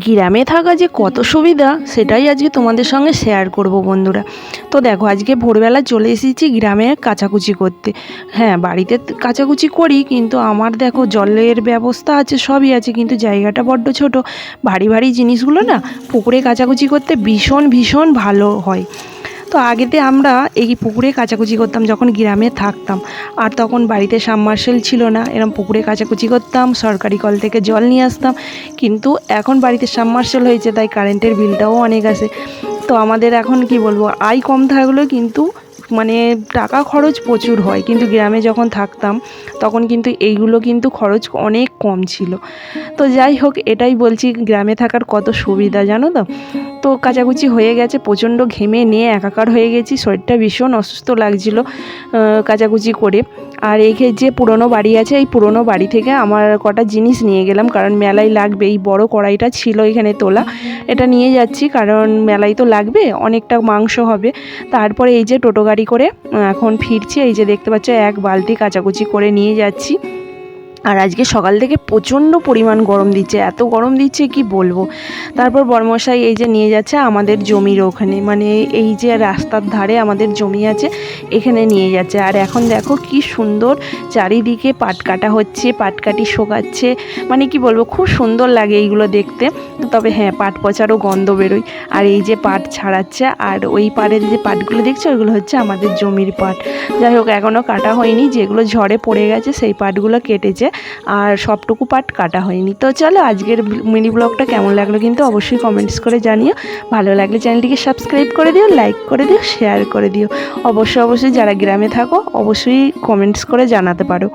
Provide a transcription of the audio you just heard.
গ্রামে থাকা যে কত সুবিধা সেটাই আজকে তোমাদের সঙ্গে শেয়ার করব বন্ধুরা। তো দেখো আজকে ভোরবেলা চলে এসেছি গ্রামে কাচাকুচি করতে। হ্যাঁ, বাড়িতে কাচাকুচি করি, কিন্তু আমার দেখো জলের ব্যবস্থা আছে, সবই আছে, কিন্তু জায়গাটা বড্ড ছোট। ভারী ভারী জিনিসগুলো না পুকুরে কাচাকুচি করতে ভীষণ ভীষণ ভালো হয়। তো আগেতে আমরা এই পুকুরে কাচাকুচি করতাম যখন গ্রামে থাকতাম। আর তখন বাড়িতে সাবমার্সেল ছিল না, এরকম পুকুরে কাচাকুচি করতাম, সরকারি কল থেকে জল নিয়ে আসতাম। কিন্তু এখন বাড়িতে সাবমার্সেল হয়েছে, তাই কারেন্টের বিলটাও অনেক আসে। তো আমাদের এখন কি বলবো, আয় কম থাকলেও কিন্তু মানে টাকা খরচ প্রচুর হয়। কিন্তু গ্রামে যখন থাকতাম তখন কিন্তু এইগুলো কিন্তু খরচ অনেক কম ছিল। তো যাই হোক, এটাই বলছি গ্রামে থাকার কত সুবিধা, জানো তো। তো কাচাকুচি হয়ে গেছে, প্রচণ্ড ঘেমে নিয়ে একাকার হয়ে গেছি, শরীরটা ভীষণ অসুস্থ লাগছিল কাচাকুচি করে। আর এই যে পুরনো বাড়ি আছে, এই পুরনো বাড়ি থেকে আমার কটা জিনিস নিয়ে গেলাম, কারণ মেলায় লাগবে। এই বড় কড়াইটা ছিল এখানে তোলা, এটা নিয়ে যাচ্ছি কারণ মেলায় তো লাগবে, অনেকটা মাংস হবে। তারপরে এই যে টোটো গাড়ি করে এখন ফিরছি, এই যে দেখতে পাচ্ছ এক বালতি কাচাকুচি করে নিয়ে যাচ্ছি। আর আজকে সকাল থেকে প্রচণ্ড পরিমাণ গরম দিচ্ছে, এত গরম দিচ্ছে কি বলবো। তারপর বর্মশাই এই যে নিয়ে যাচ্ছে আমাদের জমির ওখানে, মানে এই যে রাস্তার ধারে আমাদের জমি আছে, এখানে নিয়ে যাচ্ছে। আর এখন দেখো কি সুন্দর চারিদিকে পাট কাটা হচ্ছে, পাটকাঠি শোকাচ্ছে, মানে কি বলবো, খুব সুন্দর লাগে এইগুলো দেখতে। তবে হ্যাঁ, পাট পচারও গন্ধ বেরোয়। আর এই যে পাট ছাড়াচ্ছে, আর ওই পাড়ের যে পাটগুলো দেখছো ওইগুলো হচ্ছে আমাদের জমির পাট। যাই হোক, এখনও কাটা হয়নি, যেগুলো ঝড়ে পড়ে গেছে সেই পাটগুলো কেটেছে, আর সবটুকু পাট কাটা হয়নি। তো চলো, আজকের মিনি ব্লগটা কেমন লাগলো কিন্তু অবশ্যই কমেন্টস করে জানিও। ভালো লাগলে চ্যানেলটিকে সাবস্ক্রাইব করে দিও, লাইক করে দিও, শেয়ার করে দিও। অবশ্যই যারা গ্রামে থাকো অবশ্যই কমেন্টস করে জানাতে পারো।